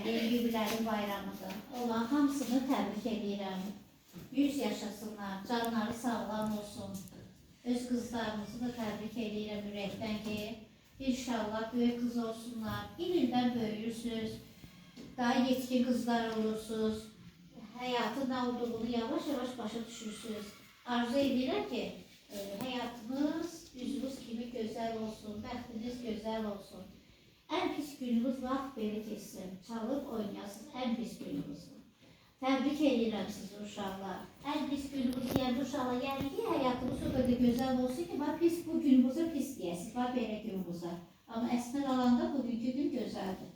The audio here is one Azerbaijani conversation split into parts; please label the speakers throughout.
Speaker 1: günlərdir, biblərin bayramıdır. Olan hamısını təbrik edirəm. 100 yaşasınlar, canları sağlam olsun. Öz qızlarımızı da təbrik edirəm ürəkdən ki, inşallah böyük qız olsunlar. İldən böyüyürsünüz, daha yetkin qızlar olursunuz. Həyatın nə olduğunu yavaş-yavaş başa düşürsünüz. Arzu edirəm ki, həyatınız yüzünüz kimi gözəl olsun, bəxtiniz gözəl olsun. Ən pis günümüz vaxt belə keçsin, çalıb oynayasınız, ən pis günümüzdür. Təbrik edirəm sizi uşaqlar. Ən pis günümüz deyəndə uşaqlar, yəni ki, həyatımız o qədər gözəl olsun ki, pis bu günümüzə pis deyəsiniz, belə günümüzə. Amma əslində alanda bugünkü gün gözəldir.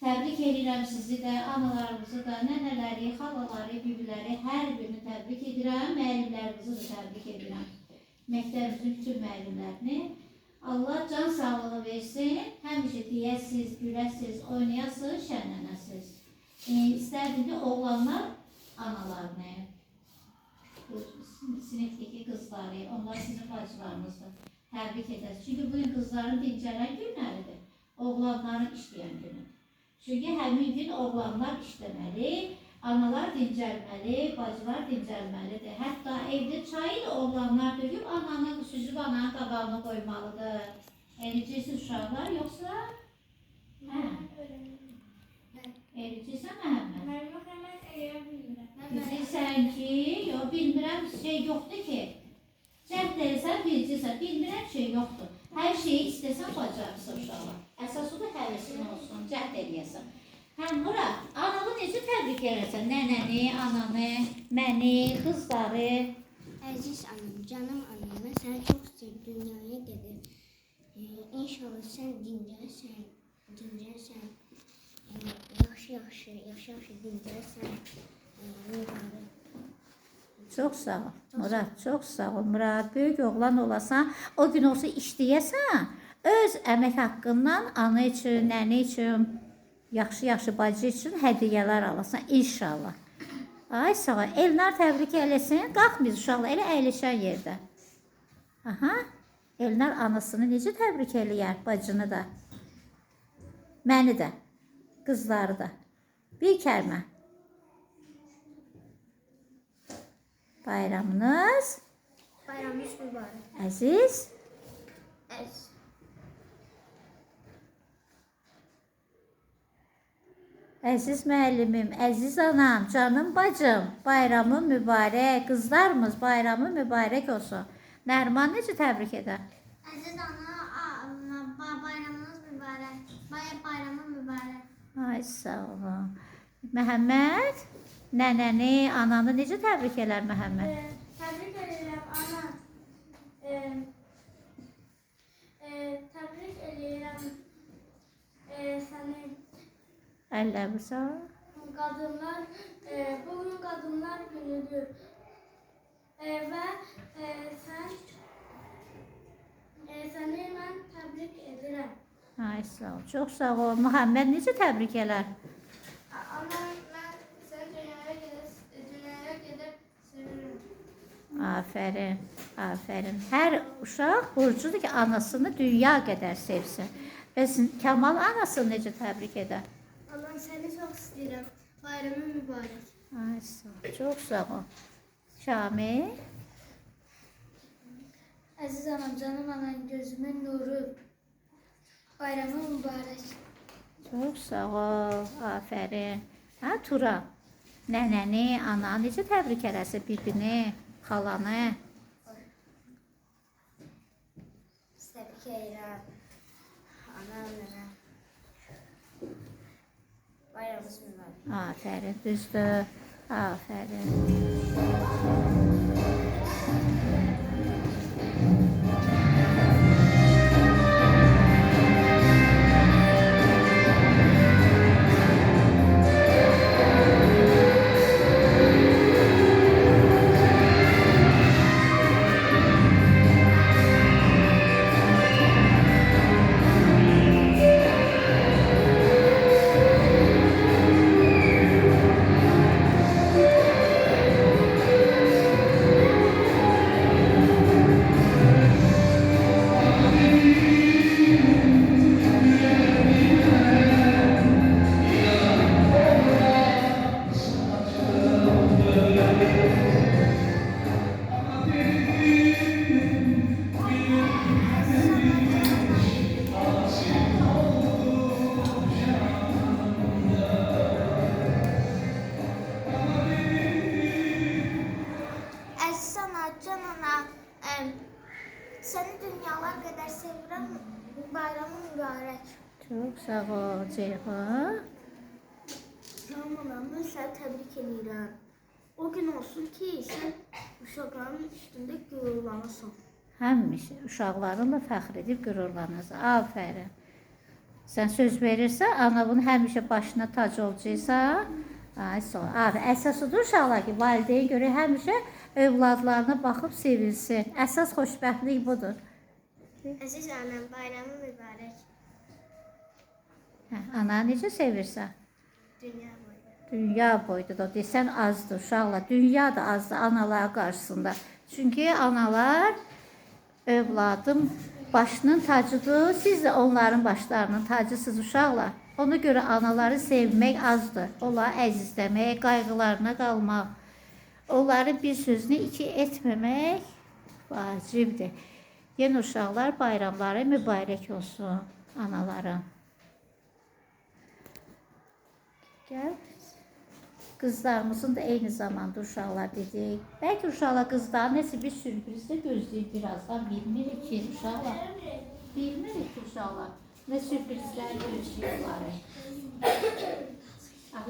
Speaker 1: Təbrik edirəm sizi də, analarımızı da, nənələri, xalaları, bibləri, hər birini təbrik edirəm, müəllimlərimizi də təbrik edirəm. Məktəbimizin bütün müəllimlərini. Allah can sağlığı versin, həmişə deyəsiniz, güləsiniz, oynayasınız, şənlənəsiniz. İstərdim ki, oğlanlar analarını, sinifdeki qızları, onlar sizin bacılarınızdır, təbrik edəsiniz. Çünki bugün qızların dincələn günləridir, oğlanların işləyən günüdür. Çünki həmin gün oğlanlar işləməli, analar dincəlməli, bacılar dincəlməlidir. Hətta evdə çayı da oğlanlar döküb, ananın, süzüb ananın qabağına qoymalıdır. Eləcəksiniz uşaqlar, yoxsa? Eləcəksən Məhəmməd?
Speaker 2: Mən eləyə bilmirəm.
Speaker 1: Bilirsən ki, yox, bilmirəm şey yoxdur ki. Cəhd eləsən, bilirsən, bilmirəm şey yoxdur. Hər şeyi istəsən, bacarırsan uşaqlar. Əsas o da həvəsin olsun, cəhd eləyəsən. Murad, anamı necə təbrik edərsən? Nənəni, ananı, məni, qızları.
Speaker 2: Əziz anam, canım anam, mən səni çox istəyirəm, dünyaya gedir. İnşallah sən dincəlsən, yaxşı dincəlsən, mübarək.
Speaker 1: Çox sağ ol, Murad, çox sağ ol, Murad. Böyük oğlan olasan, o gün olsa işləyəsən, öz əmək haqqından ana üçün, nəni üçün, yaxşı bacı üçün hədiyyələr alasan, inşallah. Ay sağ ol, Elnar təbrik eləsin, qalxmıyız uşaqlar, elə əyləşən yerdə. Aha, Elnar anasını necə təbrik eləyər, bacını da, məni də, qızları da. Bir kəlmə. Bayramınız
Speaker 2: mübarək.
Speaker 1: Əziz. Əziz müəllimim, əziz anam, canım bacım, bayramı mübarək, qızlarımız bayramı mübarək olsun. Nərman necə təbrik edər?
Speaker 2: Əziz ana, bayramınız mübarək, bayramı mübarək.
Speaker 1: Ay sağ olun. Məhəmməd, nənəni, ananı necə təbrik edər Məhəmməd?
Speaker 2: Təbrik edirəm ana, təbrik edirəm səni.
Speaker 1: Əlləmi sağ ol.
Speaker 2: Qadınlar, bugün qadınlar günüdür və səni mən təbrik edirəm.
Speaker 1: Ay sağ ol, çox sağ ol. Məhəmməd necə təbrik edər?
Speaker 2: Ana, mən səni dünyaya gedib sevirəm.
Speaker 1: Afərin. Hər uşaq borcudur ki, anasını dünya qədər sevsin. Bəs Kamal anasını necə təbrik edər?
Speaker 2: Allah, səni çox istəyirəm. Bayramın mübarək.
Speaker 1: Ay sağ ol, çox sağ ol. Şamil?
Speaker 2: Əziz anam, canım anam, gözümün nuru. Bayramın mübarək.
Speaker 1: Çox sağ ol, afərin. Ha, Tura, nənəni, ananı necə təbrik edərsə, bibini, xalanı?
Speaker 2: Təbrik edirəm. Anam, nənəm. Bayramınız mübarək.
Speaker 1: Afərin, düzdür. Afərin.
Speaker 2: Canana, səni dünyalar qədər sevirəm. Bayramın mübarək.
Speaker 1: Çox sağ ol Ceyhun.
Speaker 2: Canım anam, mən səni təbrik edirəm. O gün olsun ki, sən uşaqların üstündə qürurlanırsan.
Speaker 1: Həmişə uşaqlarınla fəxr edib qürurlanırsan. Afərin. Sən söz verirsən, ana bunu həmişə başına tac olacaqsan. Ay sağ ol. Əsas odur uşaqlar ki, valideyn görə həmişə övladlarına baxıb sevilsin. Əsas xoşbəxtlik budur.
Speaker 2: Əziz anam, bayramın mübarək.
Speaker 1: Ana necə sevirsən?
Speaker 2: Dünya boyu.
Speaker 1: Dünya boyda da desən azdır uşaqlar. Dünya da azdır analar qarşısında. Çünki analar övladım başının tacıdır. Siz də onların başlarının tacısınız uşaqlar. Ona görə anaları sevmək azdır. Onları əzizləmək, qayğılarına qalmaq. Onların bir sözünü iki etməmək vacibdir. Yenə uşaqlar bayramları mübarək olsun anaların. Gəl. Qızlarımızın da eyni zamanda uşaqlar dedik. Bəlkə uşaqlar qızlar nəsə bir sürpriz də gözləyib birazdan. Bilmirik ki uşaqlar. Bilmirik ki uşaqlar. Nə sürprizlər gözləyirlər.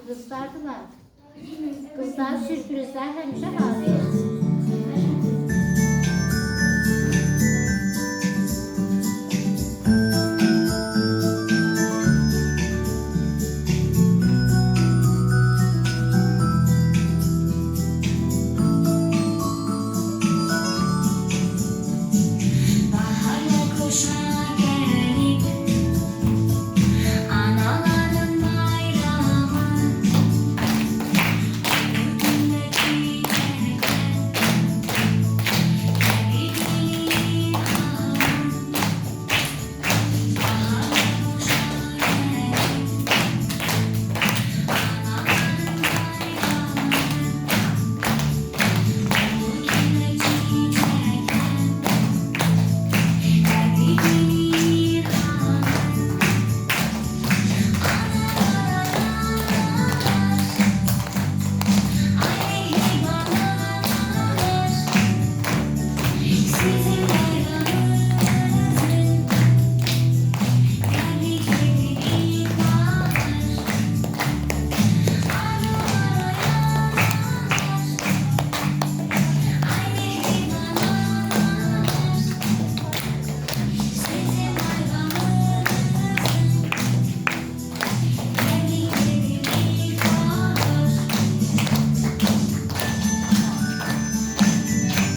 Speaker 1: Qızlardılar. Qızlar sürprizlər həmişə hazır.